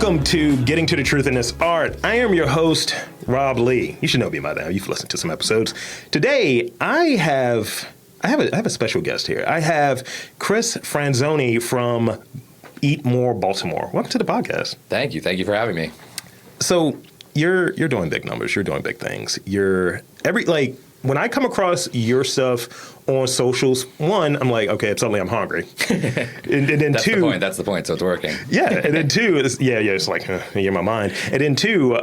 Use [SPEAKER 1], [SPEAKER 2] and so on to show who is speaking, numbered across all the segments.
[SPEAKER 1] Welcome to Getting to the Truth in This Art. I am your host, Rob Lee. You should know me by now. You've listened to some episodes. Today, I have a special guest here. I have Chris Franzoni from Eat More Baltimore. Welcome to the podcast.
[SPEAKER 2] Thank you. Thank you for having me.
[SPEAKER 1] So you're doing big numbers. You're doing big things. When I come across your stuff on socials, one, I'm like, okay, suddenly I'm hungry. and then
[SPEAKER 2] That's
[SPEAKER 1] two,
[SPEAKER 2] That's the point. So it's working.
[SPEAKER 1] Yeah. And then two, it's like, you're in my mind. And then two,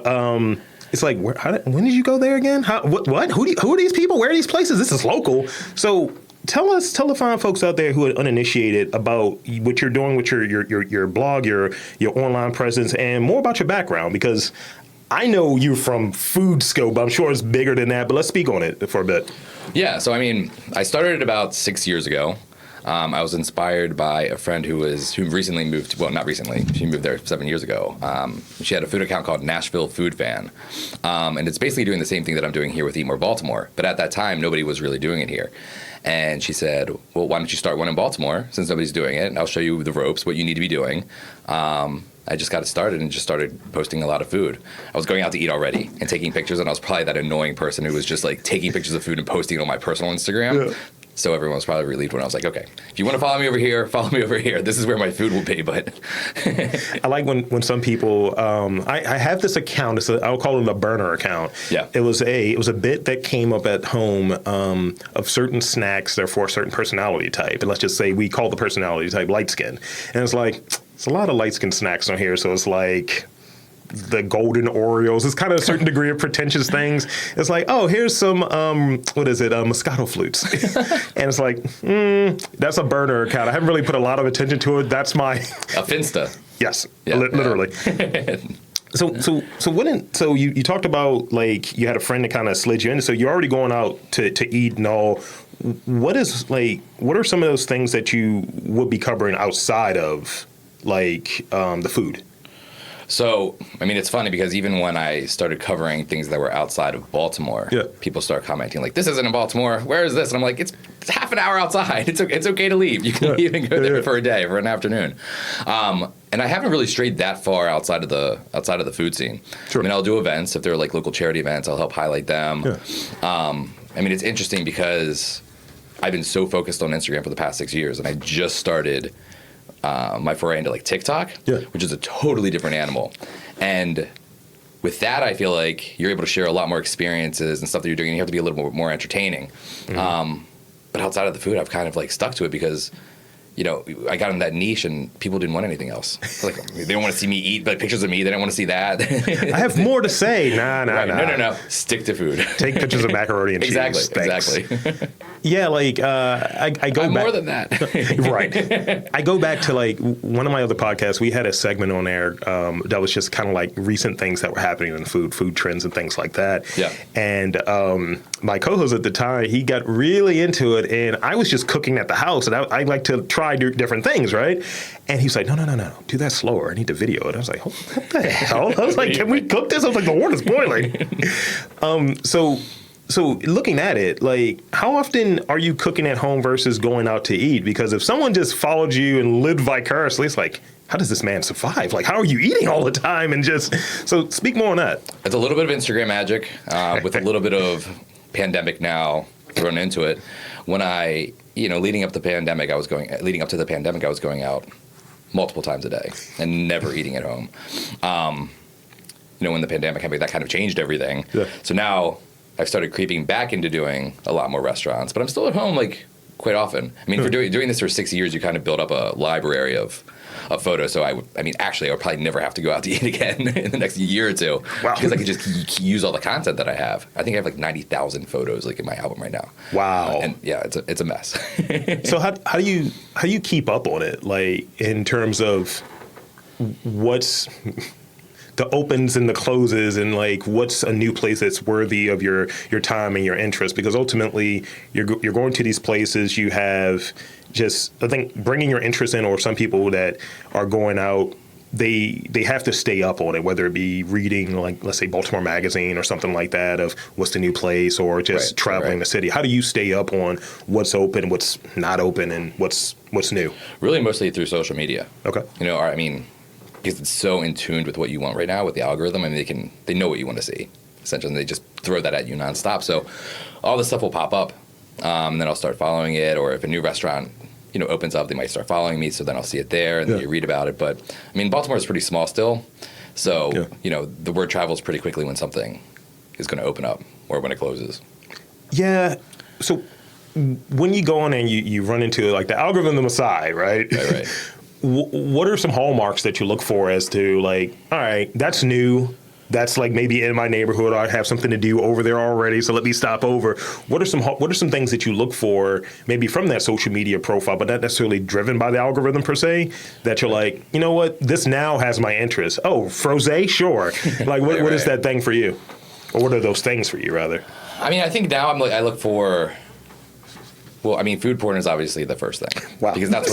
[SPEAKER 1] it's like, when did you go there again? What? Who are these people? Where are these places? This is local. So tell the fine folks out there who are uninitiated about what you're doing with your blog, your online presence, and more about your background, because I know you from Food Scope. I'm sure it's bigger than that, but let's speak on it for a bit.
[SPEAKER 2] Yeah. So, I started it about 6 years ago. I was inspired by a friend who recently moved. Well, not recently. She moved there 7 years ago. She had a food account called Nashville Food Fan, and it's basically doing the same thing that I'm doing here with Eat More Baltimore. But at that time, nobody was really doing it here. And she said, "Well, why don't you start one in Baltimore since nobody's doing it? And I'll show you the ropes, what you need to be doing." I just got it started and just started posting a lot of food. I was going out to eat already and taking pictures, and I was probably that annoying person who was just like taking pictures of food and posting it on my personal Instagram. Yeah. So everyone was probably relieved when I was like, okay, if you want to follow me over here, follow me over here. This is where my food will be. But
[SPEAKER 1] I like when some people, I have this account. I'll call it a burner account.
[SPEAKER 2] Yeah.
[SPEAKER 1] It was a bit that came up at home of certain snacks that are for a certain personality type. And let's just say we call the personality type light skin. And it's like, it's a lot of light skin snacks on here. So it's like the golden Oreos. It's kind of a certain degree of pretentious things. It's like, oh, here's some, Moscato flutes. And it's like, that's a burner account. I haven't really put a lot of attention to it. That's my...
[SPEAKER 2] A Finsta.
[SPEAKER 1] Yes,
[SPEAKER 2] yeah,
[SPEAKER 1] literally. So you talked about, like, you had a friend that kind of slid you in. So you're already going out to eat and all. What are some of those things that you would be covering outside of, like, the food?
[SPEAKER 2] So, it's funny because even when I started covering things that were outside of Baltimore, people start commenting like, this isn't in Baltimore. Where is this? And I'm like, it's half an hour outside. It's okay to leave. You can even go there for a day, for an afternoon. And I haven't really strayed that far outside of the food scene. Sure. I'll do events. If they're like local charity events, I'll help highlight them. Yeah. It's interesting because I've been so focused on Instagram for the past 6 years, and I just started my foray into like TikTok, which is a totally different animal. And with that, I feel like you're able to share a lot more experiences and stuff that you're doing, and you have to be a little bit more entertaining. Mm-hmm. But outside of the food, I've kind of like stuck to it because, I got in that niche and people didn't want anything else. Like, they don't want to see me eat, but pictures of me, they don't want to see that.
[SPEAKER 1] I have more to say. Nah.
[SPEAKER 2] No. Stick to food.
[SPEAKER 1] Take pictures of macaroni and cheese.
[SPEAKER 2] Exactly.
[SPEAKER 1] Yeah, like, I go
[SPEAKER 2] I'm
[SPEAKER 1] back.
[SPEAKER 2] more than that.
[SPEAKER 1] Right. I go back to, like, one of my other podcasts. We had a segment on there that was just kind of like recent things that were happening in food trends and things like that. Yeah. And my co-host at the time, he got really into it, and I was just cooking at the house, and I like to try different things, right? And he's like, no, do that slower. I need to video it. I was like, oh, what the hell? I was like, can we cook this? I was like, the water's boiling. So looking at it, like, how often are you cooking at home versus going out to eat? Because if someone just followed you and lived vicariously, it's like, how does this man survive? Like, how are you eating all the time? And so speak more on that.
[SPEAKER 2] It's a little bit of Instagram magic with a little bit of pandemic now thrown into it. When leading up to the pandemic, I was going out multiple times a day and never eating at home. When the pandemic happened, that kind of changed everything. Yeah. So now I've started creeping back into doing a lot more restaurants, but I'm still at home like quite often. For doing this for 6 years, you kind of build up a library of photos. So I'll probably never have to go out to eat again in the next year or two. Wow. Because I can just use all the content that I have. I think I have like 90,000 photos like in my album right now. Wow. And yeah, it's a mess.
[SPEAKER 1] So how do you keep up on it? Like, in terms of what's the opens and the closes, and like what's a new place that's worthy of your time and your interest? Because ultimately you're going to these places, you have just, I think, bringing your interest in, or some people that are going out, they have to stay up on it, whether it be reading, like, let's say Baltimore Magazine or something like that, of what's the new place, or just traveling the city. How do you stay up on what's open, what's not open, and what's new?
[SPEAKER 2] Really mostly through social media.
[SPEAKER 1] Okay.
[SPEAKER 2] because it's so in tune with what you want right now with the algorithm. I mean, they know what you want to see, essentially, and they just throw that at you nonstop. So all this stuff will pop up, and then I'll start following it. Or if a new restaurant, opens up, they might start following me. So then I'll see it there, and then you read about it. But I mean, Baltimore is pretty small still, so the word travels pretty quickly when something is going to open up or when it closes.
[SPEAKER 1] Yeah. So when you go on and you run into like the algorithm aside, right?
[SPEAKER 2] Right.
[SPEAKER 1] What are some hallmarks that you look for as to like, all right, that's new. That's like maybe in my neighborhood. I have something to do over there already, so let me stop over. What are some things that you look for maybe from that social media profile, but not necessarily driven by the algorithm per se, that you're like, you know what, this now has my interest. Oh, frosé, sure. Like what is that thing for you, or what are those things for you rather?
[SPEAKER 2] I mean, I think now I look for. Well, I mean, food porn is obviously the first thing.
[SPEAKER 1] Wow.
[SPEAKER 2] Because that's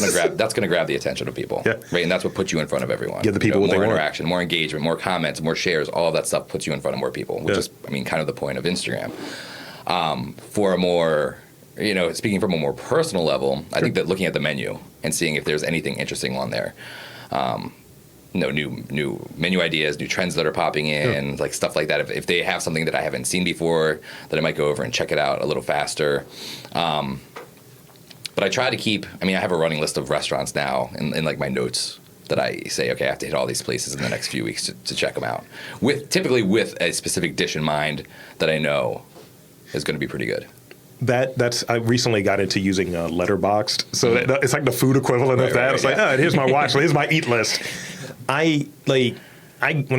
[SPEAKER 2] going to grab the attention of people. Yeah. Right, and that's what puts you in front of everyone.
[SPEAKER 1] Give the people what they want.
[SPEAKER 2] More interaction, more engagement, more comments, more shares. All of that stuff puts you in front of more people, which is, I mean, kind of the point of Instagram. For a more, speaking from a more personal level, I think that looking at the menu and seeing if there's anything interesting on there. New menu ideas, new trends that are popping in, like stuff like that. If they have something that I haven't seen before, then I might go over and check it out a little faster. But I try to keep, I have a running list of restaurants now in like my notes that I say, okay, I have to hit all these places in the next few weeks to check them out. Typically with a specific dish in mind that I know is going to be pretty good.
[SPEAKER 1] I recently got into using Letterboxd, so it's like the food equivalent of that. It's like, here's my watch list, here's my eat list. When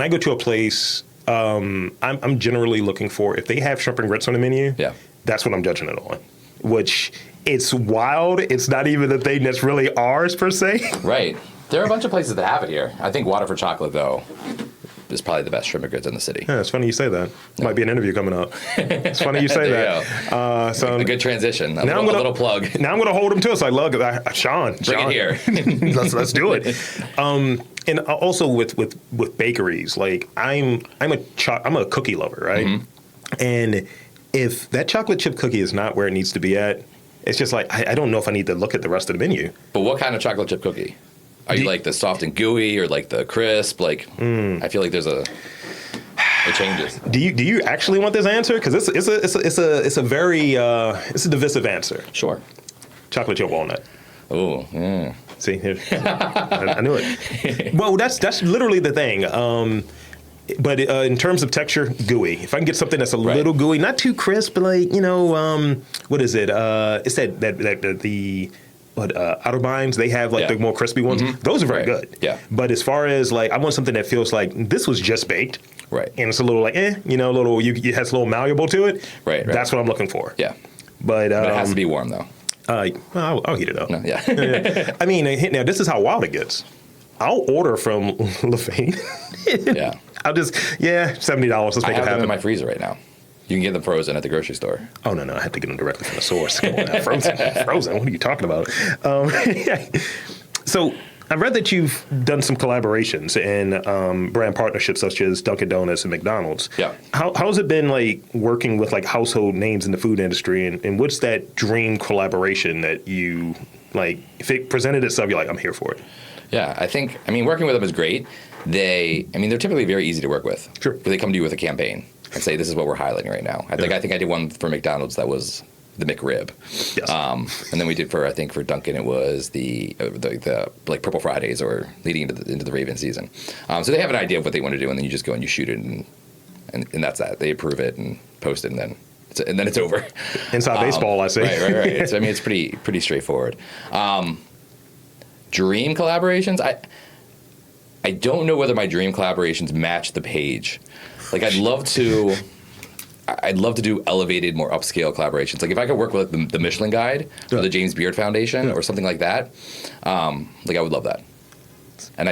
[SPEAKER 1] I go to a place, I'm generally looking for, if they have shrimp and grits on the menu, that's what I'm judging it on. Which it's wild. It's not even a thing that's really ours per se.
[SPEAKER 2] Right. There are a bunch of places that have it here. I think Water for Chocolate, though, is probably the best shrimp and grits in the city.
[SPEAKER 1] Yeah, it's funny you say that. Might be an interview coming up. It's funny you say that.
[SPEAKER 2] So a good transition. A little plug.
[SPEAKER 1] Now I'm going to hold him to us. Like, look, Sean.
[SPEAKER 2] Bring it here.
[SPEAKER 1] let's do it. And also with bakeries, like I'm a cookie lover, right? Mm-hmm. And if that chocolate chip cookie is not where it needs to be at, it's just like, I don't know if I need to look at the rest of the menu.
[SPEAKER 2] But what kind of chocolate chip cookie? Are you like the soft and gooey or like the crisp? Like, I feel like it changes.
[SPEAKER 1] Do you actually want this answer? Because it's a very divisive answer.
[SPEAKER 2] Sure.
[SPEAKER 1] Chocolate chip walnut.
[SPEAKER 2] Oh, yeah.
[SPEAKER 1] See, here, I knew it. Well, that's literally the thing. But in terms of texture, gooey. If I can get something that's a little gooey, not too crisp, but like, what is it? It's the Outerbines, they have like the more crispy ones. Mm-hmm. Those are very good. Yeah. But as far as like, I want something that feels like this was just baked. Right. And it's a little like, it has a little malleable to it. Right. That's what I'm looking for. Yeah. But
[SPEAKER 2] it has to be warm though.
[SPEAKER 1] I'll heat it up.
[SPEAKER 2] No, yeah.
[SPEAKER 1] I mean, now this is how wild it gets. I'll order from LaFayette. Yeah. I'll just, $70. Let's make it happen.
[SPEAKER 2] I have them in my freezer right now. You can get them frozen at the grocery store.
[SPEAKER 1] Oh, no. I have to get them directly from the source. Come on now. Frozen. What are you talking about? So I read that you've done some collaborations and brand partnerships such as Dunkin' Donuts and McDonald's. Yeah. How's it been like working with like household names in the food industry? And what's that dream collaboration that you like, if it presented itself, you're like, I'm here for it?
[SPEAKER 2] Yeah, working with them is great. They're typically very easy to work with. Sure. They come to you with a campaign and say, this is what we're highlighting right now. I think I did one for McDonald's that was the McRib. Yes. And then we did for Dunkin', it was the like Purple Fridays or leading into the Raven season. So they have an idea of what they want to do, and then you just go and you shoot it, and that's that. They approve it and post it, and then it's over.
[SPEAKER 1] Inside baseball, I see.
[SPEAKER 2] Right. So, it's pretty straightforward. Dream collaborations, I don't know whether my dream collaborations match the page. Like I'd love to do elevated, more upscale collaborations. Like if I could work with the Michelin Guide or the James Beard Foundation or something like that, I would love that. And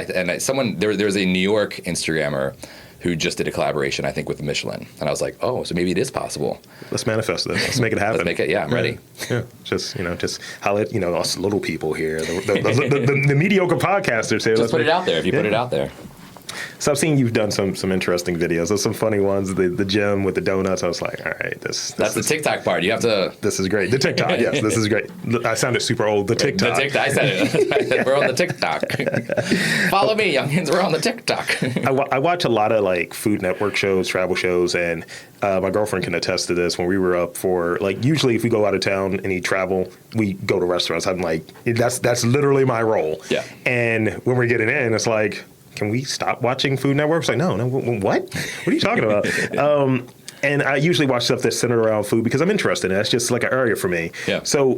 [SPEAKER 2] there's a New York Instagrammer who just did a collaboration, I think, with Michelin. And I was like, oh, so maybe it is possible.
[SPEAKER 1] Let's manifest this. Let's make it happen.
[SPEAKER 2] Let's make it. Yeah, I'm ready.
[SPEAKER 1] Yeah. Just holler at, us little people here, the mediocre podcasters here.
[SPEAKER 2] Just put it out there if you put it out there.
[SPEAKER 1] So I've seen you've done some interesting videos. There's some funny ones. The gym with the donuts. I was like, all right,
[SPEAKER 2] that's the TikTok part. You have to.
[SPEAKER 1] This is great. The TikTok. Yes, this is great. I sounded super old. The TikTok.
[SPEAKER 2] The TikTok. I said it. I said we're on the TikTok. Follow me, youngins. We're on the TikTok.
[SPEAKER 1] I watch a lot of like Food Network shows, travel shows, and my girlfriend can attest to this. When we were up for like, usually if we go out of town and eat travel, we go to restaurants. I'm like, that's literally my role.
[SPEAKER 2] Yeah.
[SPEAKER 1] And when we're getting in, it's like, can we stop watching Food Network? It's like, no, what? What are you talking about? And I usually watch stuff that's centered around food because I'm interested in it. That's just like an area for me.
[SPEAKER 2] Yeah.
[SPEAKER 1] So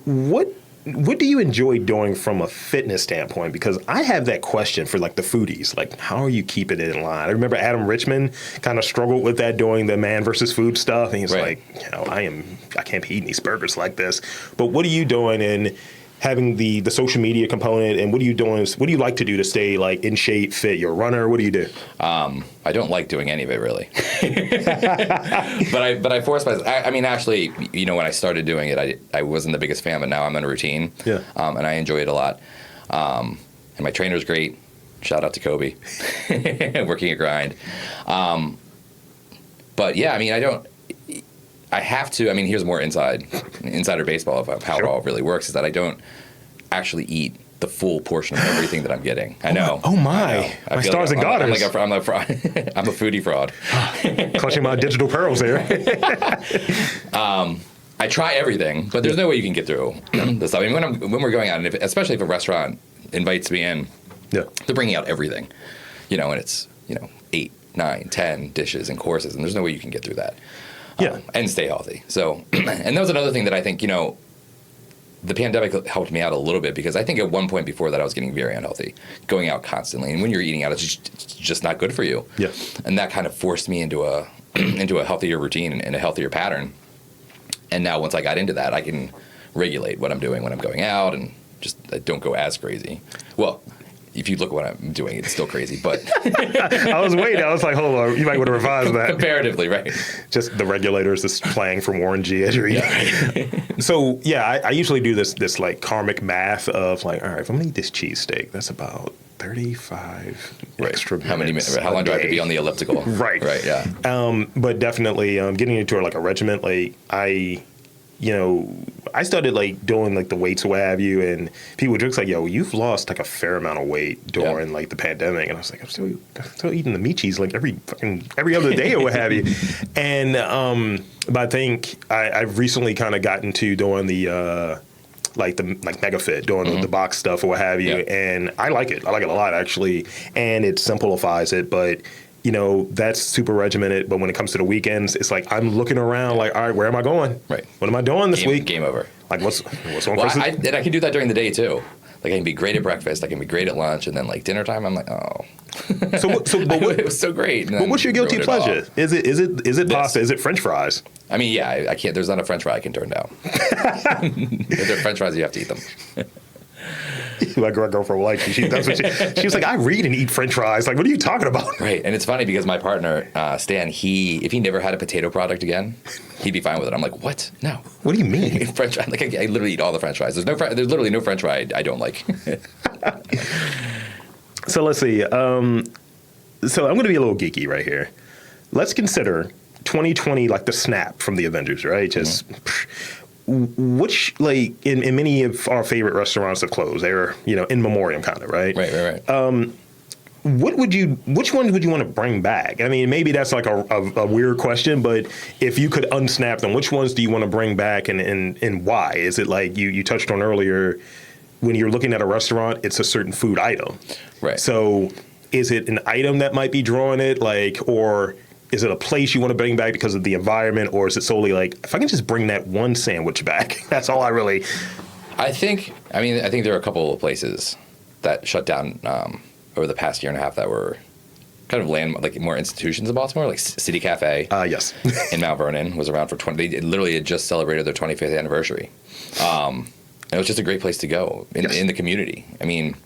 [SPEAKER 1] what do you enjoy doing from a fitness standpoint? Because I have that question for like the foodies. Like, how are you keeping it in line? I remember Adam Richman kind of struggled with that doing the man versus food stuff. And he's like, I can't be eating these burgers like this. But what are you doing in having the social media component, and what are you doing? What do you like to do to stay like in shape, fit? You're a runner. What do you do?
[SPEAKER 2] I don't like doing any of it really, but I force myself. I mean, actually, when I started doing it, I wasn't the biggest fan, but now I'm in a routine.
[SPEAKER 1] Yeah.
[SPEAKER 2] And I enjoy it a lot. And my trainer's great. Shout out to Kobe, working a grind. But yeah, I mean, I have to. I mean, here's more insider baseball of how it all really works is that I don't actually eat the full portion of everything that I'm getting. I know.
[SPEAKER 1] Oh my! My stars and garters.
[SPEAKER 2] I'm a foodie fraud.
[SPEAKER 1] Clutching my digital pearls here.
[SPEAKER 2] I try everything, but there's no way you can get through this stuff. I mean, when we're going out, and especially if a restaurant invites me in, they're bringing out everything, and it's 8, 9, 10 dishes and courses, and there's no way you can get through that. And stay healthy. So, and that was another thing that I think, the pandemic helped me out a little bit because I think at one point before that I was getting very unhealthy, going out constantly. And when you're eating out, it's just not good for you.
[SPEAKER 1] Yeah.
[SPEAKER 2] And that kind of forced me into a healthier routine and a healthier pattern. And now once I got into that, I can regulate what I'm doing when I'm going out and I don't go as crazy. Well, if you look at what I'm doing, it's still crazy, but...
[SPEAKER 1] I was waiting. I was like, hold on. You might want to revise that.
[SPEAKER 2] Comparatively, right.
[SPEAKER 1] Just the regulators just playing from Warren G. as you're eating. So, I usually do this like karmic math of like, all right, if I'm going to eat this cheesesteak, that's about 35 extra minutes.
[SPEAKER 2] How many minutes? How long do I have to be on the elliptical?
[SPEAKER 1] Right.
[SPEAKER 2] Right, yeah.
[SPEAKER 1] But definitely getting into like a regiment, like I started like doing like the weights or what have you, and people would joke like, yo, you've lost like a fair amount of weight during like the pandemic. And I was like, I'm still eating the meat cheese like every other day or what have you. And but I think I've recently kind of gotten to doing the Mega Fit, doing the box stuff or what have you. And I like it. I like it a lot actually. And it simplifies it, but that's super regimented, but when it comes to the weekends, it's like I'm looking around like, all right, where am I going?
[SPEAKER 2] Right.
[SPEAKER 1] What am I doing this week?
[SPEAKER 2] Game over.
[SPEAKER 1] Like, what's on
[SPEAKER 2] well,
[SPEAKER 1] first?
[SPEAKER 2] and I can do that during the day, too. Like, I can be great at breakfast, I can be great at lunch, and then, like, dinner time, I'm like, oh.
[SPEAKER 1] But
[SPEAKER 2] it was so great.
[SPEAKER 1] But what's your guilty pleasure? Is it pasta? Is it French fries?
[SPEAKER 2] I mean, yeah, I can't. There's not a French fry I can turn down. If they're French fries, you have to eat them.
[SPEAKER 1] My girlfriend liked it. She was like, I read and eat French fries. Like, what are you talking about?
[SPEAKER 2] Right, and it's funny because my partner Stan, if he never had a potato product again, he'd be fine with it. I'm like, what? No.
[SPEAKER 1] What do you mean?
[SPEAKER 2] French fries? Like, I literally eat all the French fries. There's literally no French fry I don't like.
[SPEAKER 1] So let's see. So I'm going to be a little geeky right here. Let's consider 2020 like the snap from the Avengers, right? Just. Which, like, in many of our favorite restaurants have closed. They're, in memoriam kind of, right?
[SPEAKER 2] Right.
[SPEAKER 1] Which one would you want to bring back? I mean, maybe that's like a weird question, but if you could unsnap them, which ones do you want to bring back and why? Is it like you touched on earlier, when you're looking at a restaurant, it's a certain food item.
[SPEAKER 2] Right.
[SPEAKER 1] So is it an item that might be drawing it, like, or is it a place you want to bring back because of the environment, or is it solely like, if I can just bring that one sandwich back, that's all I really...
[SPEAKER 2] I think there are a couple of places that shut down over the past year and a half that were kind of like more institutions in Baltimore, like City Cafe.
[SPEAKER 1] Yes.
[SPEAKER 2] In Mount Vernon was around for 20... They literally had just celebrated their 25th anniversary. And it was just a great place to go in the community. I mean...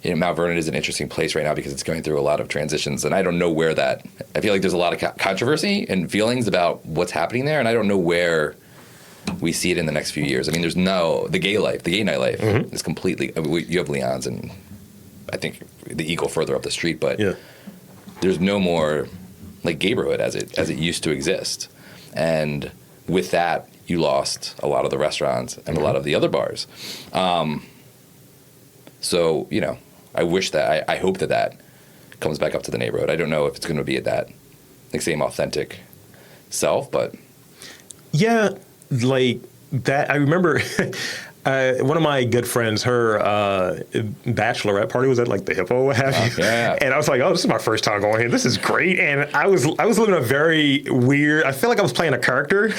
[SPEAKER 2] Mount Vernon is an interesting place right now because it's going through a lot of transitions, and I don't know where that... I feel like there's a lot of controversy and feelings about what's happening there, and I don't know where we see it in the next few years. I mean, there's the gay nightlife is completely... You have Leon's and I think the Eagle further up the street, but
[SPEAKER 1] Yeah.
[SPEAKER 2] there's no more like neighborhood as it used to exist. And with that, you lost a lot of the restaurants and a lot of the other bars. So, you know, I wish that, I hope that comes back up to the neighborhood. I don't know if it's going to be at that like same authentic self, but
[SPEAKER 1] Yeah, like that. I remember one of my good friends, her bachelorette party was at like the Hippo, what have you.
[SPEAKER 2] Yeah.
[SPEAKER 1] And I was like, oh, this is my first time going here. This is great. And I was living a very weird. I feel like I was playing a character.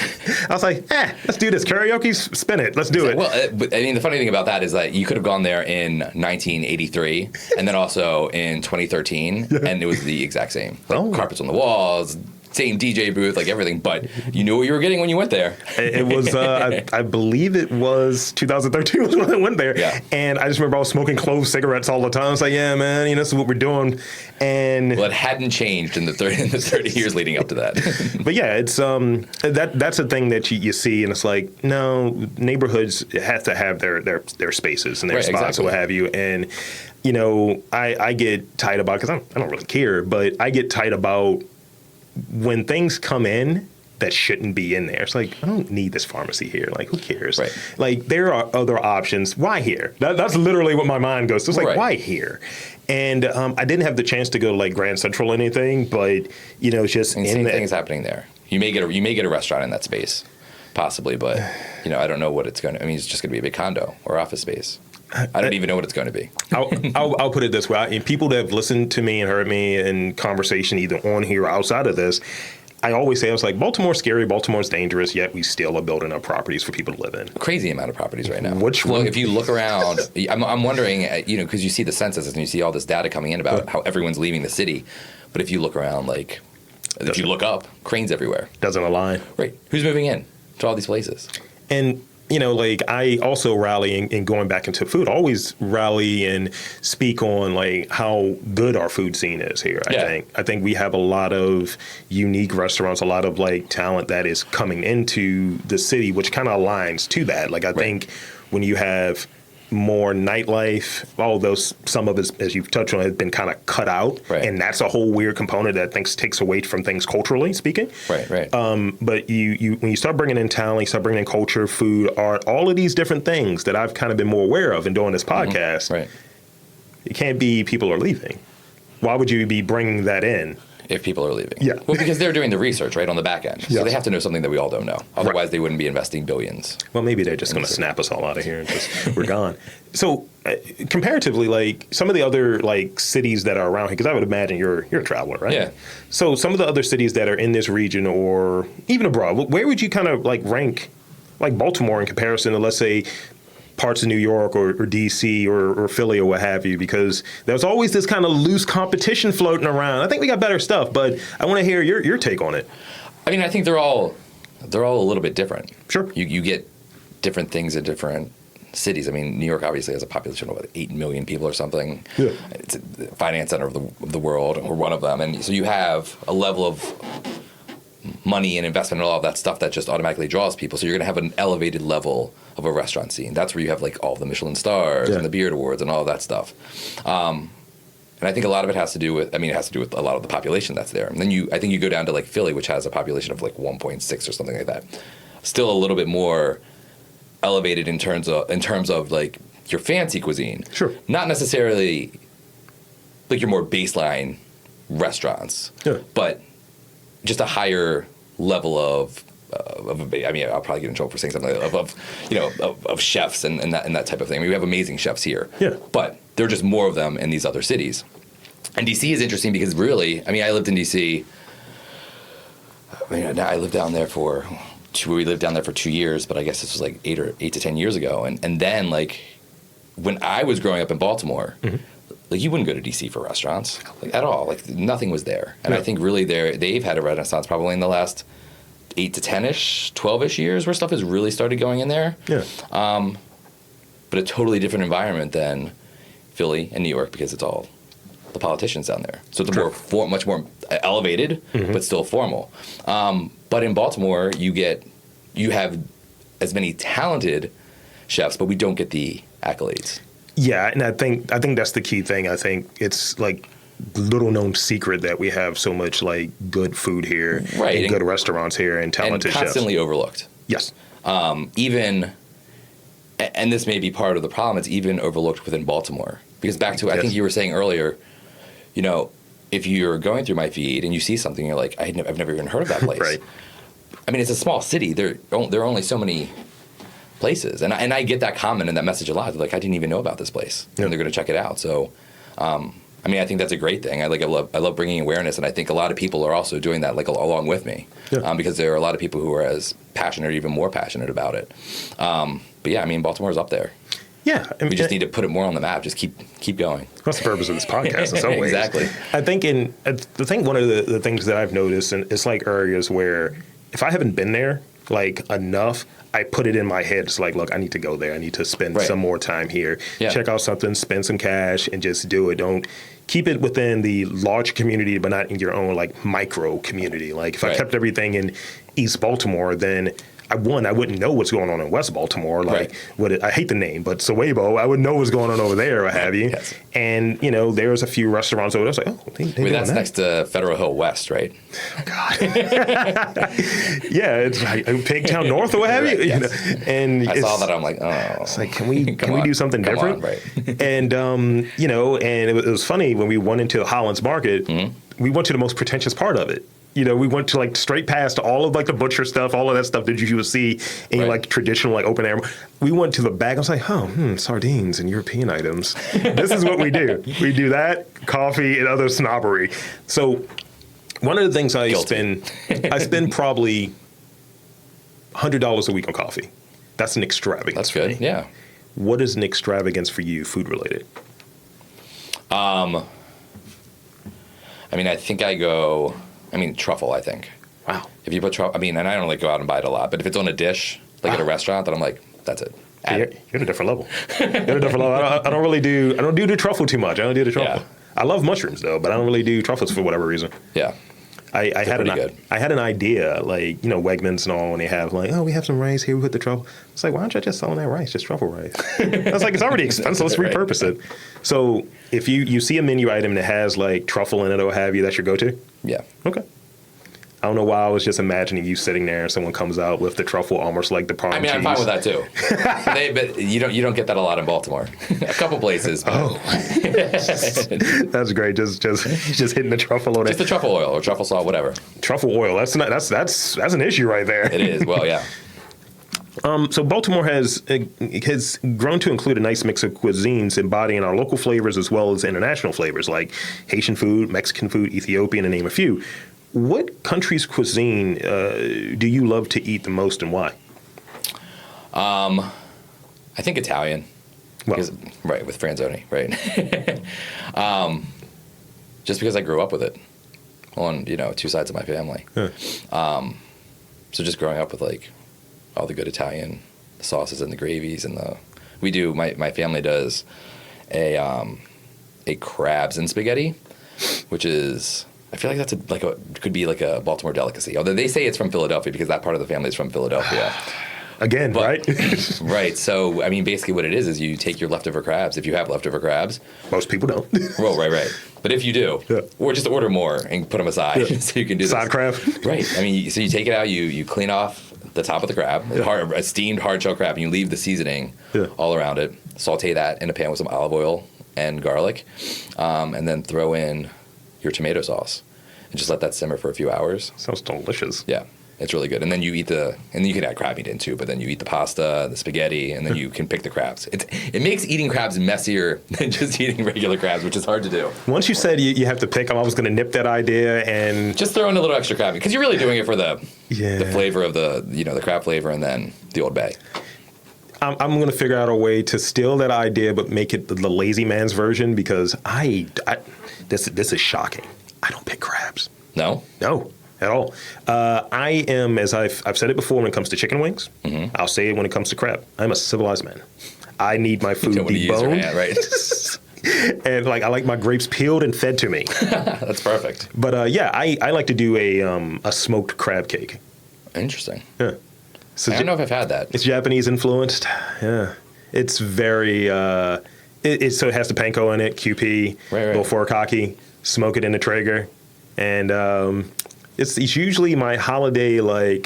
[SPEAKER 1] I was like, let's do this. Karaoke, spin it. Let's do it.
[SPEAKER 2] Well, but, I mean, the funny thing about that is that you could have gone there in 1983 and then also in 2013, and it was the exact same. Like, carpets on the walls, same DJ booth, like everything, but you knew what you were getting when you went there.
[SPEAKER 1] It was, I believe it was 2013 was when I went there.
[SPEAKER 2] Yeah.
[SPEAKER 1] And I just remember I was smoking clove cigarettes all the time. I was like, yeah, man, you know, this is what we're doing. And
[SPEAKER 2] well, it hadn't changed in the 30 years leading up to that.
[SPEAKER 1] But yeah, it's that's a thing that you see, and it's like, no, neighborhoods have to have their spaces and their spots,
[SPEAKER 2] exactly.
[SPEAKER 1] or what have you. And you know, I get tight about, because I don't really care, but I get tight about when things come in that shouldn't be in there. It's like, I don't need this pharmacy here. Like, who cares?
[SPEAKER 2] Right.
[SPEAKER 1] Like, there are other options. Why here? That's literally what my mind goes to. It's like,
[SPEAKER 2] Right.
[SPEAKER 1] why here? And I didn't have the chance to go to like Grand Central or anything, but you know, it's just
[SPEAKER 2] And same thing is happening there. You may get a restaurant in that space, possibly, but you know, I don't know what it's going to. I mean, it's just going to be a big condo or office space. I don't even know what it's going to be.
[SPEAKER 1] I'll put it this way. And people that have listened to me and heard me in conversation either on here or outside of this, I always say, I was like, Baltimore's scary, Baltimore's dangerous, yet we still are building up properties for people to live in.
[SPEAKER 2] Crazy amount of properties right now.
[SPEAKER 1] Which one?
[SPEAKER 2] Well, if you look around, I'm wondering, you know, because you see the census and you see all this data coming in about how everyone's leaving the city. But if you look around, like, if you look up, cranes everywhere.
[SPEAKER 1] Doesn't align.
[SPEAKER 2] Right. Who's moving in to all these places?
[SPEAKER 1] And you know, like, I also rally in going back into food, always rally and speak on like how good our food scene is here. I think we have a lot of unique restaurants, a lot of like talent that is coming into the city, which kind of aligns to that. Like, I think when you have more nightlife, although some of it, as you've touched on, has been kind of cut out, and that's a whole weird component that I think takes away from things culturally speaking.
[SPEAKER 2] Right.
[SPEAKER 1] But you when you start bringing in talent, you start bringing in culture, food, art, all of these different things that I've kind of been more aware of in doing this podcast.
[SPEAKER 2] Right.
[SPEAKER 1] It can't be people are leaving. Why would you be bringing that in?
[SPEAKER 2] If people are leaving.
[SPEAKER 1] Yeah.
[SPEAKER 2] Well, because they're doing the research, right, on the back end. So
[SPEAKER 1] Yes.
[SPEAKER 2] they have to know something that we all don't know. Otherwise, they wouldn't be investing billions.
[SPEAKER 1] Well, maybe they're just going to snap us all out of here and just we're gone. So, comparatively, like some of the other like cities that are around here, because I would imagine you're a traveler, right?
[SPEAKER 2] Yeah.
[SPEAKER 1] So, some of the other cities that are in this region or even abroad, where would you kind of like rank like Baltimore in comparison to, let's say, parts of New York or DC or Philly or what have you? Because there's always this kind of loose competition floating around. I think we got better stuff, but I want to hear your take on it.
[SPEAKER 2] I mean, I think they're all a little bit different.
[SPEAKER 1] Sure.
[SPEAKER 2] You get different things in different cities. I mean, New York obviously has a population of 8 million people or something. Yeah. It's the finance center of the world, or one of them. And so you have a level of money and investment and all of that stuff that just automatically draws people. So you're going to have an elevated level of a restaurant scene. That's where you have like all the Michelin stars and the Beard Awards and all of that stuff. And I think a lot of it has to do with, it has to do with a lot of the population that's there. And then I think you go down to like Philly, which has a population of like 1.6 or something like that. Still a little bit more elevated in terms of like your fancy cuisine. Sure. Not necessarily like your more baseline restaurants. Yeah. But just a higher level of I'll probably get in trouble for saying something of chefs and that type of thing. I mean, we have amazing chefs here. Yeah. But there are just more of them in these other cities. And DC is interesting because really, I lived in DC. I lived down there for 2 years, but I guess this was like 8 to 10 years ago. And then like when I was growing up in Baltimore, like you wouldn't go to DC for restaurants like at all. Like nothing was there. And I think really they've had a renaissance probably in the last 8 to 10-ish, 12-ish years where stuff has really started going in there. Yeah. But a totally different environment than Philly and New York because it's all the politicians down there. So it's much more elevated, but still formal. But in Baltimore, you have as many talented chefs, but we don't get the accolades.
[SPEAKER 1] Yeah, and I think that's the key thing. I think it's like little known secret that we have so much like good food here,
[SPEAKER 2] right,
[SPEAKER 1] and good restaurants here, and talented
[SPEAKER 2] and constantly
[SPEAKER 1] chefs.
[SPEAKER 2] Overlooked.
[SPEAKER 1] Yes.
[SPEAKER 2] Even, and this may be part of the problem, it's even overlooked within Baltimore. Because back to, I think you were saying earlier, you know, if you're going through my feed and you see something, you're like, I've never even heard of that place.
[SPEAKER 1] Right. I
[SPEAKER 2] mean, it's a small city. There are only so many places. And I get that comment and that message a lot. They're like, I didn't even know about this place. Yeah. And they're going to check it out. So, I mean, I think that's a great thing. I love bringing awareness, and I think a lot of people are also doing that, like along with me, because there are a lot of people who are as passionate or even more passionate about it. But yeah, I mean, Baltimore's up there.
[SPEAKER 1] Yeah,
[SPEAKER 2] we just need to put it more on the map. Just keep going.
[SPEAKER 1] That's the purpose of this podcast in some ways. Exactly. I think one of the things that I've noticed, and it's like areas where if I haven't been there like enough, I put it in my head. It's like, look, I need to go there. I need to spend some more time here. Yeah. Check out something, spend some cash, and just do it. Don't keep it within the large community, but not in your own like micro community. Like if I kept everything in East Baltimore, then I wouldn't know what's going on in West Baltimore. Like I hate the name, but Sowebo, I wouldn't know what's going on over there, or what have you. Yes. And you know, there's a few restaurants over there. It's like, oh,
[SPEAKER 2] that's that. Next to Federal Hill West, right?
[SPEAKER 1] Oh, God. Yeah, it's like Pigtown North, or what have you. Yes. You know? And
[SPEAKER 2] I saw that. I'm like, oh,
[SPEAKER 1] it's like, can we do something different?
[SPEAKER 2] On, right.
[SPEAKER 1] And you know, and it was funny when we went into Holland's Market. Mm-hmm. We went to the most pretentious part of it. You know, we went to like straight past all of like the butcher stuff, all of that stuff that you would see in like traditional like open air. We went to the back. I was like, sardines and European items. This is what we do. We do that, coffee, and other snobbery. So one of the things I spend probably $100 a week on coffee. That's an extravagance.
[SPEAKER 2] That's good. Yeah.
[SPEAKER 1] What is an extravagance for you, food related?
[SPEAKER 2] I mean, I think truffle, I think.
[SPEAKER 1] Wow.
[SPEAKER 2] If you put truffle, and I don't like go out and buy it a lot, but if it's on a dish, like at a restaurant, then I'm like, that's it.
[SPEAKER 1] You're at a different level. I don't do the truffle too much. I don't do the truffle. Yeah. I love mushrooms though, but I don't really do truffles for whatever reason.
[SPEAKER 2] Yeah.
[SPEAKER 1] I had an idea, like, you know, Wegmans and all, when they have like, oh, we have some rice here, we put the truffle. It's like, why don't you just sell that rice, just truffle rice? I was like, it's already expensive, let's repurpose it. So if you see a menu item that has like truffle in it or what have you, that's your go-to?
[SPEAKER 2] Yeah.
[SPEAKER 1] Okay. I don't know why I was just imagining you sitting there and someone comes out with the truffle almost like the Parm cheese.
[SPEAKER 2] I'm fine with that too. But you don't get that a lot in Baltimore. A couple places. But.
[SPEAKER 1] Oh, that's great. Just hitting the truffle on it.
[SPEAKER 2] Just the truffle oil or truffle salt, whatever.
[SPEAKER 1] Truffle oil. That's an issue right there.
[SPEAKER 2] It is. Well, yeah.
[SPEAKER 1] So Baltimore has grown to include a nice mix of cuisines embodying our local flavors as well as international flavors like Haitian food, Mexican food, Ethiopian, to name a few. What country's cuisine do you love to eat the most, and why?
[SPEAKER 2] I think Italian. Well, right, with Franzoni, right? Just because I grew up with it on, two sides of my family. Huh. So just growing up with like all the good Italian sauces and the gravies and my family does a crabs and spaghetti, which is. I feel like could be like a Baltimore delicacy. Although they say it's from Philadelphia because that part of the family is from Philadelphia.
[SPEAKER 1] Again, right?
[SPEAKER 2] Right. So, basically what it is you take your leftover crabs, if you have leftover crabs.
[SPEAKER 1] Most people don't.
[SPEAKER 2] Well, right. But if you do, or just order more and put them aside so you can do this.
[SPEAKER 1] Side crab.
[SPEAKER 2] Right. So you take it out, you clean off the top of the crab, a steamed hard shell crab, and you leave the seasoning all around it. Saute that in a pan with some olive oil and garlic, and then throw in your tomato sauce and just let that simmer for a few hours.
[SPEAKER 1] Sounds delicious.
[SPEAKER 2] Yeah, it's really good. And then you eat and you can add crab meat in too, but then you eat the pasta, the spaghetti, and then you can pick the crabs. It makes eating crabs messier than just eating regular crabs, which is hard to do.
[SPEAKER 1] Once you said you have to pick them, I was going to nip that idea and...
[SPEAKER 2] Just throw in a little extra crab meat, because you're really doing it for the flavor of the crab flavor and then the Old Bay.
[SPEAKER 1] I'm going to figure out a way to steal that idea, but make it the lazy man's version, because this is shocking. I don't pick crabs.
[SPEAKER 2] No?
[SPEAKER 1] No, at all. I am, as I've said it before, when it comes to chicken wings, I'll say it when it comes to crab. I'm a civilized man. I need my food deboned.
[SPEAKER 2] Right?
[SPEAKER 1] And I like my grapes peeled and fed to me.
[SPEAKER 2] That's perfect.
[SPEAKER 1] But I like to do a smoked crab cake.
[SPEAKER 2] Interesting.
[SPEAKER 1] Yeah. So
[SPEAKER 2] I don't know if I've had that.
[SPEAKER 1] It's Japanese influenced. Yeah. It's very, So it has the panko in it, QP, little furikake, smoke it in the Traeger, and it's usually my holiday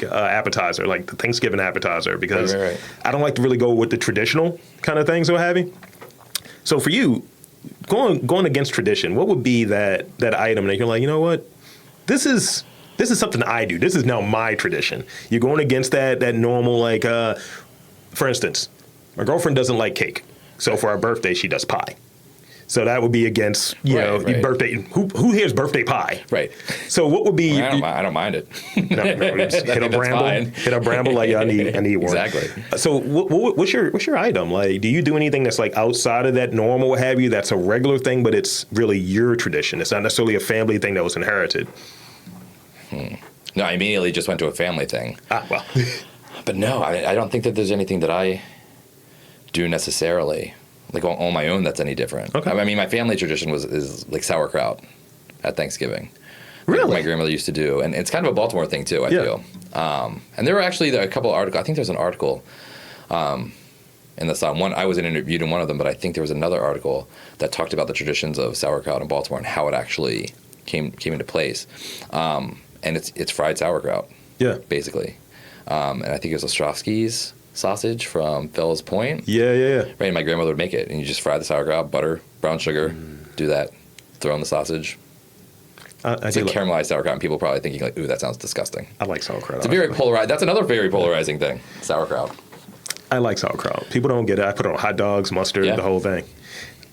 [SPEAKER 1] appetizer, like the Thanksgiving appetizer, because I don't like to really go with the traditional kind of things or what have you. So for you, going against tradition, what would be that item that you're like, you know what, this is something I do. This is now my tradition. You're going against that normal, for instance, my girlfriend doesn't like cake. So for our birthday, she does pie. So that would be against, your birthday. Who here's birthday pie?
[SPEAKER 2] Right.
[SPEAKER 1] So what would be?
[SPEAKER 2] I don't mind it.
[SPEAKER 1] No, hit a bramble. Hit a bramble. Like, I need one.
[SPEAKER 2] Exactly.
[SPEAKER 1] So what's your item? Like, do you do anything that's like outside of that normal, what have you? That's a regular thing, but it's really your tradition. It's not necessarily a family thing that was inherited.
[SPEAKER 2] No, I immediately just went to a family thing.
[SPEAKER 1] Well.
[SPEAKER 2] But no, I don't think that there's anything that I do necessarily, like on my own, that's any different.
[SPEAKER 1] Okay.
[SPEAKER 2] I mean, my family tradition is like sauerkraut at Thanksgiving.
[SPEAKER 1] Really?
[SPEAKER 2] Like my grandmother used to do, and it's kind of a Baltimore thing too, I feel. And there were actually a couple of articles. I think there's an article in the Sun. I was interviewed in one of them, but I think there was another article that talked about the traditions of sauerkraut in Baltimore and how it actually came into place. And it's fried sauerkraut. Yeah. Basically. And I think it was Ostrovsky's sausage from Fells Point.
[SPEAKER 1] Yeah.
[SPEAKER 2] Right, and my grandmother would make it, and you just fry the sauerkraut, butter, brown sugar, do that, throw in the sausage. It's like caramelized sauerkraut, and people probably thinking like, ooh, that sounds disgusting.
[SPEAKER 1] I like sauerkraut.
[SPEAKER 2] It's a very polarized. That's another very polarizing thing, sauerkraut.
[SPEAKER 1] I like sauerkraut. People don't get it. I put it on hot dogs, mustard, the whole thing.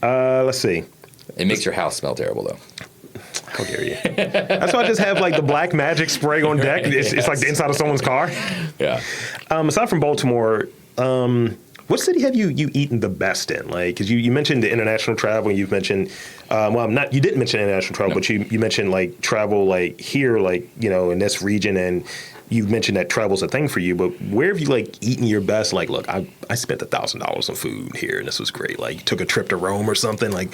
[SPEAKER 1] Let's see.
[SPEAKER 2] It makes your house smell terrible, though.
[SPEAKER 1] How dare you? That's why I just have like the black magic spray on deck. It's like the inside of someone's car. Yeah. Aside from Baltimore, what city have you eaten the best in? Like, because you mentioned the international travel. You've mentioned, you didn't mention international travel, but you mentioned like travel like here, like, in this region, and you mentioned that travel's a thing for you. But where have you like eaten your best? Like, look, I spent $1,000 on food here, and this was great. Like, you took a trip to Rome or something. Like,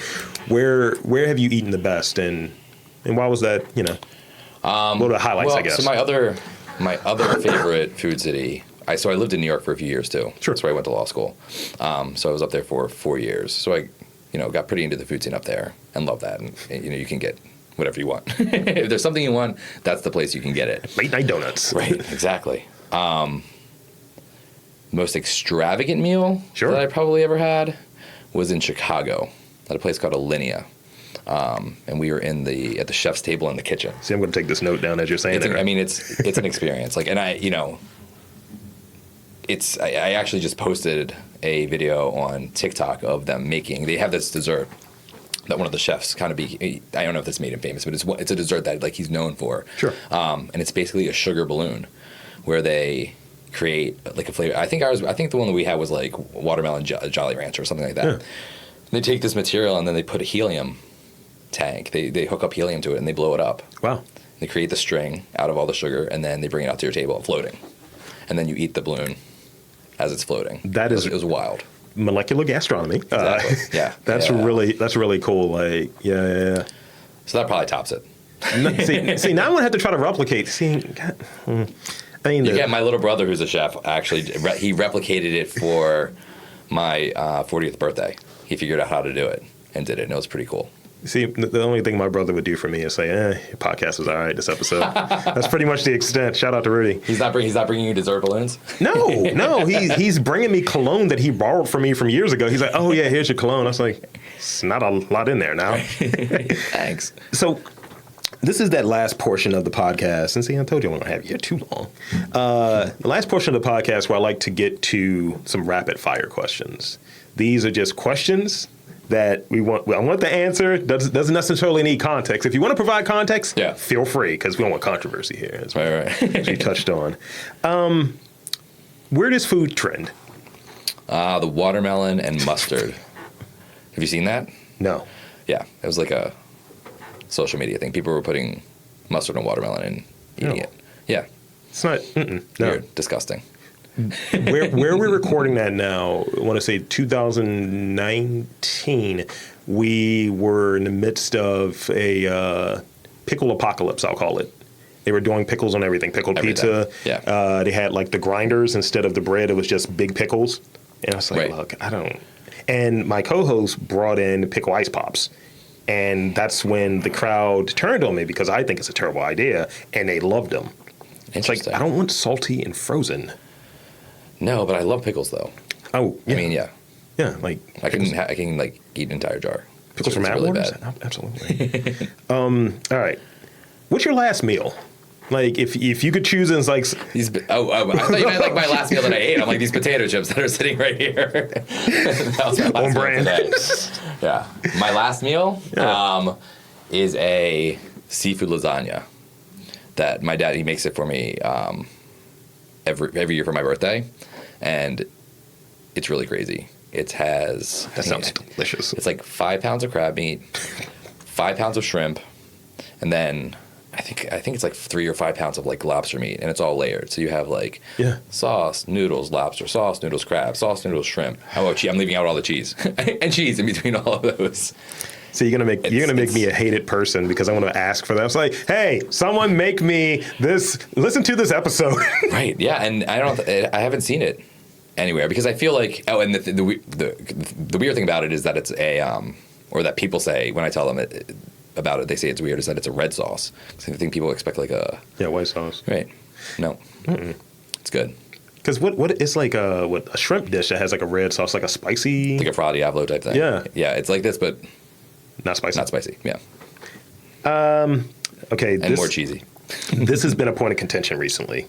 [SPEAKER 1] where have you eaten the best, and why was that? What are the highlights? I guess.
[SPEAKER 2] So my other favorite food city. I lived in New York for a few years too. Sure. That's where I went to law school. So I was up there for 4 years. So I, got pretty into the food scene up there and love that. And you can get whatever you want. If there's something you want, that's the place you can get it.
[SPEAKER 1] Late night donuts.
[SPEAKER 2] Right. Exactly. Most extravagant meal that I probably ever had was in Chicago at a place called Alinea. And we were at the chef's table in the kitchen.
[SPEAKER 1] See, I'm going to take this note down as you're saying it.
[SPEAKER 2] I mean, it's an experience. Like, and I actually just posted a video on TikTok of them making. They have this dessert that one of the chefs I don't know if this made him famous, but it's a dessert that like he's known for. Sure. And it's basically a sugar balloon, where they create like a flavor. I think the one that we had was like watermelon Jolly Rancher or something like that. Yeah. They take this material and then they put a helium tank. They hook up helium to it and they blow it up. Wow. They create the string out of all the sugar and then they bring it out to your table floating. And then you eat the balloon as it's floating. It was wild.
[SPEAKER 1] Molecular gastronomy.
[SPEAKER 2] Exactly. Yeah.
[SPEAKER 1] That's really cool. Like, yeah.
[SPEAKER 2] So that probably tops it.
[SPEAKER 1] See, now I'm gonna have to try to replicate.
[SPEAKER 2] My little brother, who's a chef, actually he replicated it for my 40th birthday. He figured out how to do it and did it, and it was pretty cool.
[SPEAKER 1] See, the only thing my brother would do for me is say, your podcast was all right this episode. That's pretty much the extent. Shout out to Rudy.
[SPEAKER 2] He's not bringing you dessert balloons?
[SPEAKER 1] No. He's bringing me cologne that he borrowed from me from years ago. He's like, oh, yeah, here's your cologne. I was like, it's not a lot in there now.
[SPEAKER 2] Thanks.
[SPEAKER 1] So this is that last portion of the podcast. And see, I told you I won't have you here too long. The last portion of the podcast where I like to get to some rapid fire questions. These are just questions that I want the answer. Doesn't necessarily need context. If you want to provide context, feel free, because we don't want controversy here. As you touched on. Where does food trend?
[SPEAKER 2] The watermelon and mustard. Have you seen that?
[SPEAKER 1] No.
[SPEAKER 2] Yeah, it was like a social media thing. People were putting mustard on watermelon and eating it. Yeah.
[SPEAKER 1] It's not.
[SPEAKER 2] Weird. Disgusting.
[SPEAKER 1] where we're recording that now, I want to say 2019, we were in the midst of a pickle apocalypse, I'll call it. They were doing pickles on everything. Pickled pizza. Yeah. They had like the grinders instead of the bread. It was just big pickles. And I was like, look, I don't. And my co-host brought in pickle ice pops. And that's when the crowd turned on me because I think it's a terrible idea, and they loved them. It's like, I don't want salty and frozen.
[SPEAKER 2] No, but I love pickles though.
[SPEAKER 1] Oh, yeah.
[SPEAKER 2] I mean, yeah.
[SPEAKER 1] Yeah, like
[SPEAKER 2] I can like eat an entire jar.
[SPEAKER 1] Pickles from Atwater's? Absolutely. All right. What's your last meal? Like, if you could choose, and it's like
[SPEAKER 2] I thought you meant like my last meal that I ate. I'm like these potato chips that are sitting right here. That was my last meal today. Yeah, my last meal is a seafood lasagna that my dad, he makes it for me every year for my birthday, and it's really crazy. It has
[SPEAKER 1] that sounds delicious.
[SPEAKER 2] It's like 5 pounds of crab meat, 5 pounds of shrimp, and then I think it's like 3 or 5 pounds of like lobster meat, and it's all layered. So you have like sauce, noodles, lobster, sauce, noodles, crab, sauce, noodles, shrimp. I'm leaving out all the cheese and cheese in between all of those.
[SPEAKER 1] So you're gonna make me a hated person because I want to ask for that. It's like, hey, someone make me this. Listen to this episode. Right?
[SPEAKER 2] Yeah, and I haven't seen it anywhere because I feel like and the weird thing about it is that it's or that people say when I tell them about it, they say it's weird, is that it's a red sauce. So I think people expect like a
[SPEAKER 1] white sauce.
[SPEAKER 2] Right? No, it's good.
[SPEAKER 1] Because what it's like a shrimp dish that has like a red sauce, like a spicy,
[SPEAKER 2] like a Fra Diavolo type thing. Yeah, it's like this, but
[SPEAKER 1] not spicy.
[SPEAKER 2] Not spicy. Yeah.
[SPEAKER 1] Okay.
[SPEAKER 2] And more cheesy.
[SPEAKER 1] This has been a point of contention recently,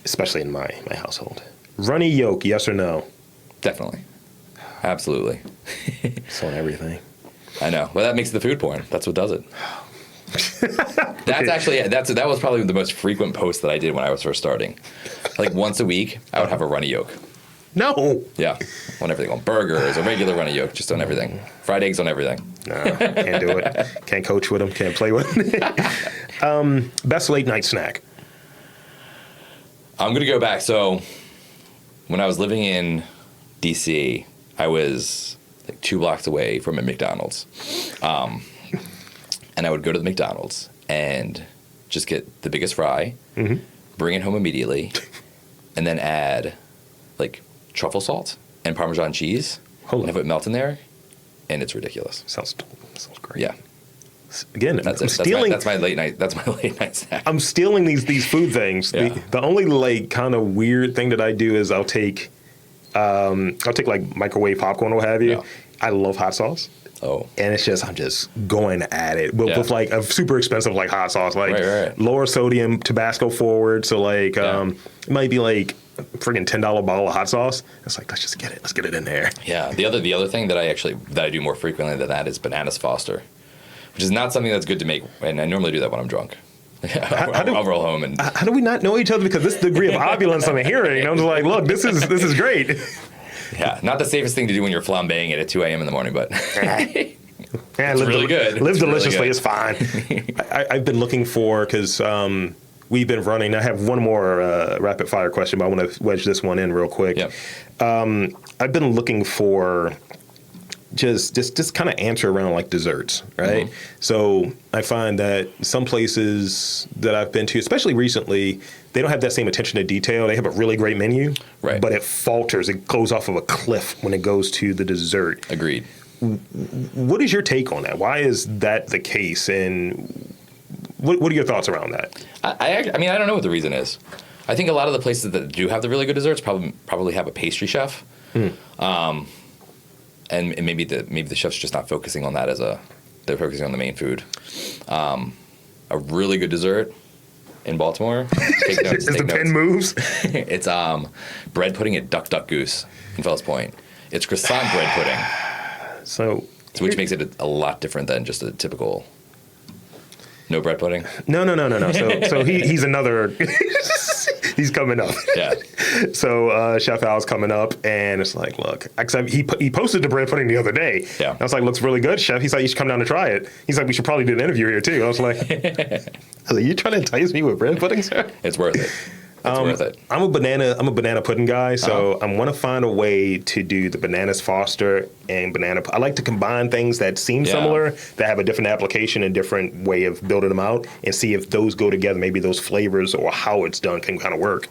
[SPEAKER 1] especially in my household. Runny yolk, yes or no?
[SPEAKER 2] Definitely. Absolutely.
[SPEAKER 1] It's on everything.
[SPEAKER 2] I know. Well, that makes the food porn. That's what does it. That's actually that was probably the most frequent post that I did when I was first starting. Like once a week, I would have a runny yolk.
[SPEAKER 1] No.
[SPEAKER 2] Yeah. On everything. On burgers, a regular runny yolk, just on everything. Fried eggs on everything.
[SPEAKER 1] No, can't do it. Can't coach with them. Can't play with them. Best late night snack?
[SPEAKER 2] I'm going to go back. So when I was living in D.C., I was like 2 blocks away from a McDonald's. And I would go to the McDonald's and just get the biggest fry, bring it home immediately, and then add like truffle salt and Parmesan cheese and have it melt in there, and it's ridiculous.
[SPEAKER 1] Sounds great.
[SPEAKER 2] Yeah.
[SPEAKER 1] Again,
[SPEAKER 2] I'm stealing. That's my late night. That's my late night snack.
[SPEAKER 1] I'm stealing these food things.
[SPEAKER 2] Yeah.
[SPEAKER 1] The only like kind of weird thing that I do is I'll take like microwave popcorn or what have you. Yeah. I love hot sauce.
[SPEAKER 2] Oh.
[SPEAKER 1] And it's just, I'm just going at it with like a super expensive like hot sauce, like lower sodium, Tabasco forward. So like, it might be like a freaking $10 bottle of hot sauce. It's like, let's just get it. Let's get it in there.
[SPEAKER 2] Yeah. The other thing that I do more frequently than that is bananas Foster, which is not something that's good to make. And I normally do that when I'm drunk. I'll roll home and.
[SPEAKER 1] How do we not know each other? Because this degree of opulence I'm hearing. I'm just like, look, this is great.
[SPEAKER 2] Yeah, not the safest thing to do when you're flambeing it at 2 a.m. in the morning, but it's really good.
[SPEAKER 1] Live deliciously is fine. I've been looking for, because we've been running. I have one more rapid fire question, but I want to wedge this one in real quick.
[SPEAKER 2] Yep.
[SPEAKER 1] I've been looking for just kind of answer around like desserts, right? So I find that some places that I've been to, especially recently, they don't have that same attention to detail. They have a really great menu, but it falters. It goes off of a cliff when it goes to the dessert.
[SPEAKER 2] Agreed.
[SPEAKER 1] What is your take on that? Why is that the case? And what are your thoughts around that?
[SPEAKER 2] I mean, I don't know what the reason is. I think a lot of the places that do have the really good desserts probably have a pastry chef. And maybe the chef's just not focusing on that they're focusing on the main food. A really good dessert in Baltimore. Take notes.
[SPEAKER 1] Is the pen moves?
[SPEAKER 2] It's bread pudding at Duck Duck Goose in Fells Point. It's croissant bread pudding. So which makes it a lot different than just a typical no bread pudding. No.
[SPEAKER 1] So he's another. He's coming up.
[SPEAKER 2] Yeah.
[SPEAKER 1] So Chef Al's coming up, and it's like, look, he posted the bread pudding the other day.
[SPEAKER 2] Yeah.
[SPEAKER 1] I was like, looks really good, Chef. He's like, you should come down to try it. He's like, we should probably do an interview here too. I was like, you trying to entice me with bread pudding, sir?
[SPEAKER 2] It's worth it. It's worth it.
[SPEAKER 1] I'm a banana pudding guy, so I want to find a way to do the bananas Foster and banana. I like to combine things that seem similar, that have a different application and different way of building them out, and see if those go together. Maybe those flavors or how it's done can kind of work.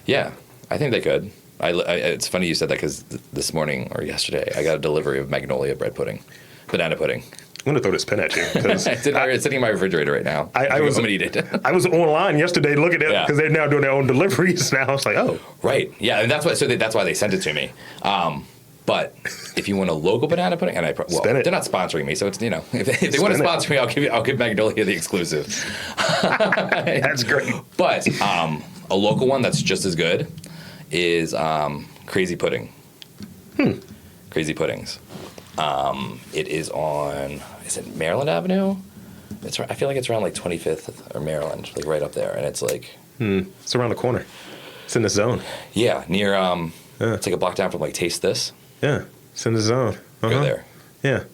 [SPEAKER 2] Yeah, I think they could. It's funny you said that because this morning or yesterday I got a delivery of magnolia bread pudding, banana pudding.
[SPEAKER 1] I'm gonna throw this pen at you.
[SPEAKER 2] It's sitting in my refrigerator right now.
[SPEAKER 1] I was
[SPEAKER 2] gonna eat it.
[SPEAKER 1] I was online yesterday looking at it because they're now doing their own deliveries now. It's like, oh,
[SPEAKER 2] right, yeah, and that's why they sent it to me. But if you want a local banana pudding, and they're not sponsoring me, so it's if they want to sponsor me, I'll give Magnolia the exclusive.
[SPEAKER 1] That's great.
[SPEAKER 2] But a local one that's just as good is Crazy Pudding. Crazy Puddings. It is on, is it Maryland Avenue? I feel like it's around like 25th or Maryland, like right up there, and it's like
[SPEAKER 1] it's around the corner. It's in the zone.
[SPEAKER 2] Yeah, near it's like a block down from like Taste This.
[SPEAKER 1] Yeah, it's in the zone.
[SPEAKER 2] Go there.
[SPEAKER 1] Yeah,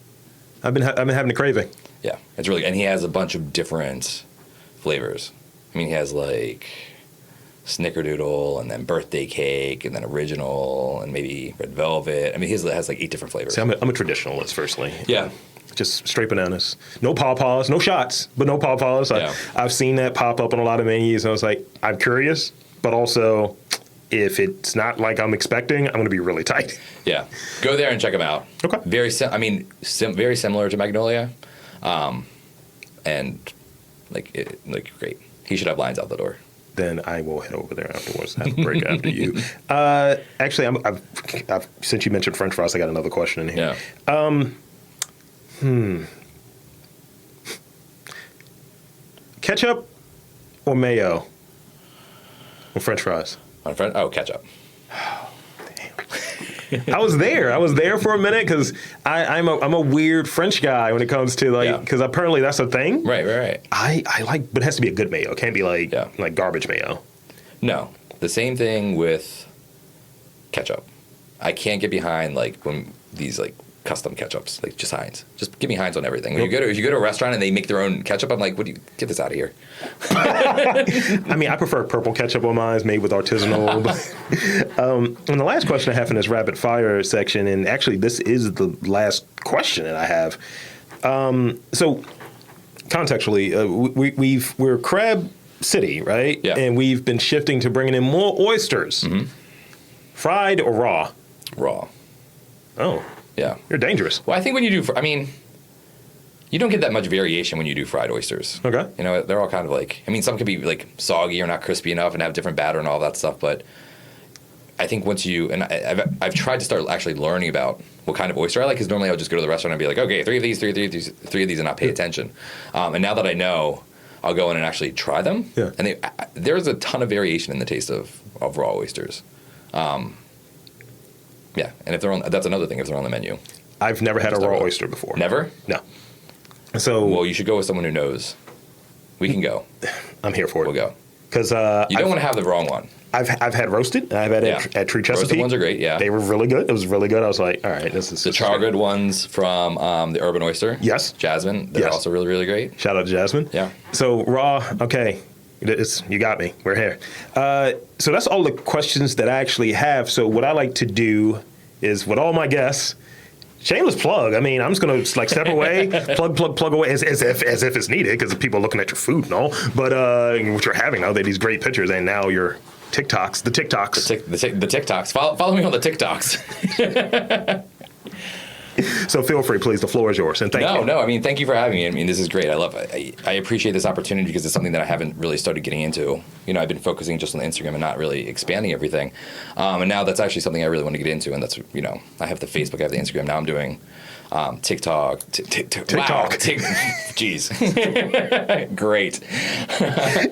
[SPEAKER 1] I've been having a craving.
[SPEAKER 2] Yeah, it's really, and he has a bunch of different flavors. I mean, he has like snickerdoodle and then birthday cake and then original and maybe red velvet. I mean, his has like 8 different flavors.
[SPEAKER 1] See, I'm a traditionalist, firstly.
[SPEAKER 2] Yeah.
[SPEAKER 1] Just straight bananas. No pawpaws, no shots, but no pawpaws.
[SPEAKER 2] Yeah.
[SPEAKER 1] I've seen that pop up on a lot of menus, and I was like, I'm curious, but also, if it's not like I'm expecting, I'm going to be really tight.
[SPEAKER 2] Yeah. Go there and check them out.
[SPEAKER 1] Okay.
[SPEAKER 2] Very similar to Magnolia. And like great. He should have lines out the door.
[SPEAKER 1] Then I will head over there afterwards. Have a break after you. Actually, I've since you mentioned French fries, I got another question in here.
[SPEAKER 2] Yeah.
[SPEAKER 1] Ketchup or mayo on French fries?
[SPEAKER 2] Ketchup.
[SPEAKER 1] I was there for a minute because I'm a weird French guy when it comes to because apparently that's a thing.
[SPEAKER 2] Right.
[SPEAKER 1] I like, but it has to be a good mayo. It can't be like garbage mayo.
[SPEAKER 2] No, the same thing with ketchup. I can't get behind like when these like custom ketchups, like just Heinz. Just give me Heinz on everything. When if you go to a restaurant and they make their own ketchup, I'm like, what do you get this out of here?
[SPEAKER 1] I mean, I prefer purple ketchup on mine, made with artisanal. And the last question I have in this rapid fire section, and actually this is the last question that I have. So contextually, we're Crab City, right?
[SPEAKER 2] Yeah.
[SPEAKER 1] And we've been shifting to bringing in more oysters. Mm-hmm. Fried or raw?
[SPEAKER 2] Raw.
[SPEAKER 1] Oh.
[SPEAKER 2] Yeah.
[SPEAKER 1] You're dangerous.
[SPEAKER 2] Well, I think when you do, you don't get that much variation when you do fried oysters.
[SPEAKER 1] Okay.
[SPEAKER 2] They're all kind of like, some could be like soggy or not crispy enough and have different batter and all that stuff. But I think once I've tried to start actually learning about what kind of oyster I like, because normally I would just go to the restaurant and be like, okay, 3 of these, 3 of these, and not pay attention. And now that I know, I'll go in and actually try them.
[SPEAKER 1] Yeah.
[SPEAKER 2] And there's a ton of variation in the taste of raw oysters. Yeah, and that's another thing if they're on the menu.
[SPEAKER 1] I've never had a raw oyster before.
[SPEAKER 2] Never?
[SPEAKER 1] No. So
[SPEAKER 2] well, you should go with someone who knows. We can go.
[SPEAKER 1] I'm here for it.
[SPEAKER 2] We'll go.
[SPEAKER 1] Because
[SPEAKER 2] you don't want to have the wrong one.
[SPEAKER 1] I've had roasted. I've had it at Tree Chesapeake.
[SPEAKER 2] Roasted ones are great. Yeah,
[SPEAKER 1] they were really good. It was really good. I was like, all right, this is
[SPEAKER 2] the charred ones from the Urban Oyster.
[SPEAKER 1] Yes,
[SPEAKER 2] Jasmine. They're also really, really great.
[SPEAKER 1] Shout out to Jasmine.
[SPEAKER 2] Yeah.
[SPEAKER 1] So raw. Okay. You got me. We're here. So that's all the questions that I actually have. So what I like to do is, with all my guests, shameless plug. I'm just going to step away, plug away as if it's needed, because people are looking at your food and all. But what you're having now, these great pictures, and now your TikToks, the
[SPEAKER 2] TikToks. Follow me on the TikToks.
[SPEAKER 1] So feel free, please. The floor is yours, and thank you.
[SPEAKER 2] No. Thank you for having me. This is great. I appreciate this opportunity because it's something that I haven't really started getting into. I've been focusing just on Instagram and not really expanding everything. And now that's actually something I really want to get into. And that's I have the Facebook, I have the Instagram. Now I'm doing TikTok. Wow. Jeez. Great.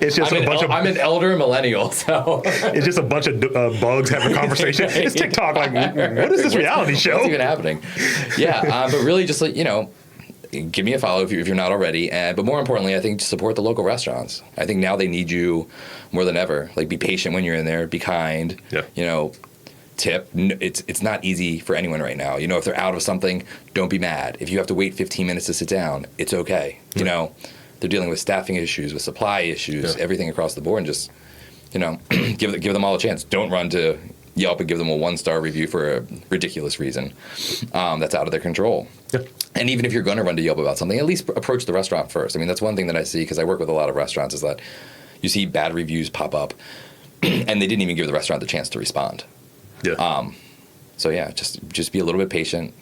[SPEAKER 1] It's just
[SPEAKER 2] I'm an elder millennial, so it's
[SPEAKER 1] just a bunch of bugs having a conversation. It's TikTok. Like, what is this reality show?
[SPEAKER 2] What's even happening? Yeah, but really, just give me a follow if you're not already. But more importantly, I think support the local restaurants. I think now they need you more than ever. Be patient when you're in there. Be kind.
[SPEAKER 1] Yeah.
[SPEAKER 2] Tip. It's not easy for anyone right now. If they're out of something, don't be mad. If you have to wait 15 minutes to sit down, it's okay.
[SPEAKER 1] Yeah.
[SPEAKER 2] They're dealing with staffing issues, with supply issues, everything across the board, and just give them all a chance. Don't run to Yelp and give them a 1-star review for a ridiculous reason that's out of their control.
[SPEAKER 1] Yeah.
[SPEAKER 2] And even if you're going to run to Yelp about something, at least approach the restaurant first. That's one thing that I see, because I work with a lot of restaurants, is that you see bad reviews pop up and they didn't even give the restaurant the chance to respond.
[SPEAKER 1] Yeah.
[SPEAKER 2] So yeah, just be a little bit patient.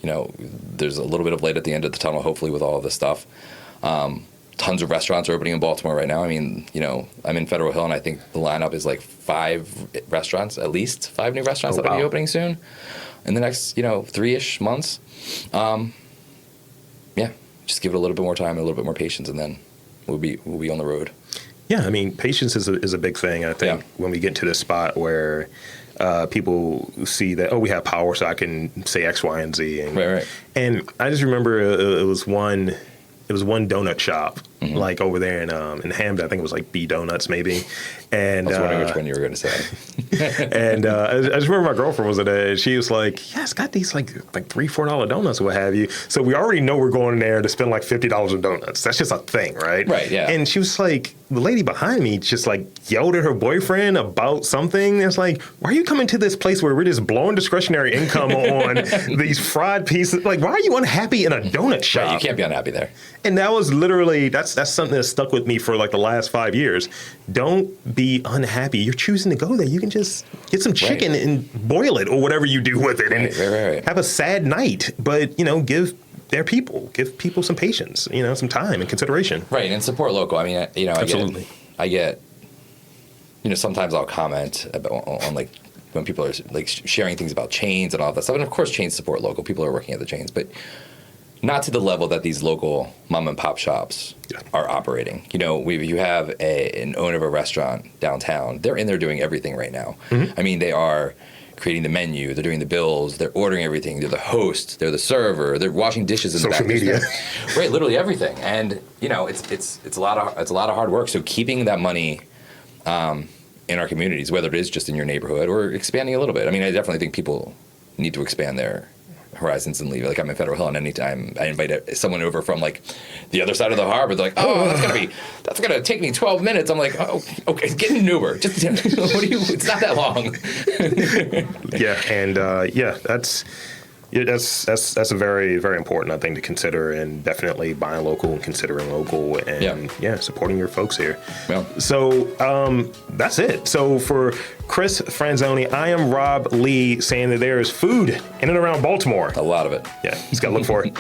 [SPEAKER 2] You know, there's a little bit of light at the end of the tunnel, hopefully, with all of this stuff. Tons of restaurants are opening in Baltimore right now. I mean, you know, I'm in Federal Hill, and I think the lineup is like 5 restaurants, at least 5 new restaurants that'll be opening soon in the next, 3-ish months. Yeah, just give it a little bit more time, a little bit more patience, and then we'll be on the road.
[SPEAKER 1] Yeah, I mean, patience is a big thing. I think when we get to this spot where people see that, we have power, so I can say X, Y, and Z. And,
[SPEAKER 2] right.
[SPEAKER 1] And I just remember it was one donut shop, like over there in Hamden. I think it was like B Donuts, maybe. And
[SPEAKER 2] I was wondering which one you were going to say.
[SPEAKER 1] And I just remember my girlfriend was there, and she was like, "Yeah, it's got these like $3-4 donuts, or what have you." So we already know we're going in there to spend like $50 on donuts. That's just a thing, right?
[SPEAKER 2] Right. Yeah.
[SPEAKER 1] And she was like, the lady behind me just like yelled at her boyfriend about something. It's like, why are you coming to this place where we're just blowing discretionary income on these fried pieces? Like, why are you unhappy in a donut shop?
[SPEAKER 2] Right, you can't be unhappy there.
[SPEAKER 1] And that was literally, that's something that stuck with me for like the last 5 years. Don't be unhappy. You're choosing to go there. You can just get some chicken and boil it or whatever you do with it and have a sad night. But, give people some patience, some time and consideration.
[SPEAKER 2] Right, and support local. I mean,
[SPEAKER 1] Absolutely.
[SPEAKER 2] I get, sometimes I'll comment on like when people are like sharing things about chains and all that stuff. And of course, chains support local. People are working at the chains, but not to the level that these local mom and pop shops are operating. You have an owner of a restaurant downtown. They're in there doing everything right now. I mean, they are creating the menu, they're doing the bills, they're ordering everything, they're the host, they're the server, they're washing dishes in
[SPEAKER 1] social
[SPEAKER 2] the back.
[SPEAKER 1] Social media.
[SPEAKER 2] Right, literally everything. And it's a lot of hard work. So keeping that money in our communities, whether it is just in your neighborhood or expanding a little bit. I mean, I definitely think people need to expand their horizons and leave. Like, I'm in Federal Hill, and anytime I invite someone over from like the other side of the harbor, they're like, that's gonna take me 12 minutes. I'm like, oh, okay, get in an Uber. Just it's not that long.
[SPEAKER 1] That's a very, very important, I think, to consider, and definitely buying local and considering local and supporting your folks here.
[SPEAKER 2] Yeah.
[SPEAKER 1] So that's it. So for Chris Franzoni, I am Rob Lee, saying that there is food in and around Baltimore.
[SPEAKER 2] A lot of it.
[SPEAKER 1] Yeah, he's got to look for it.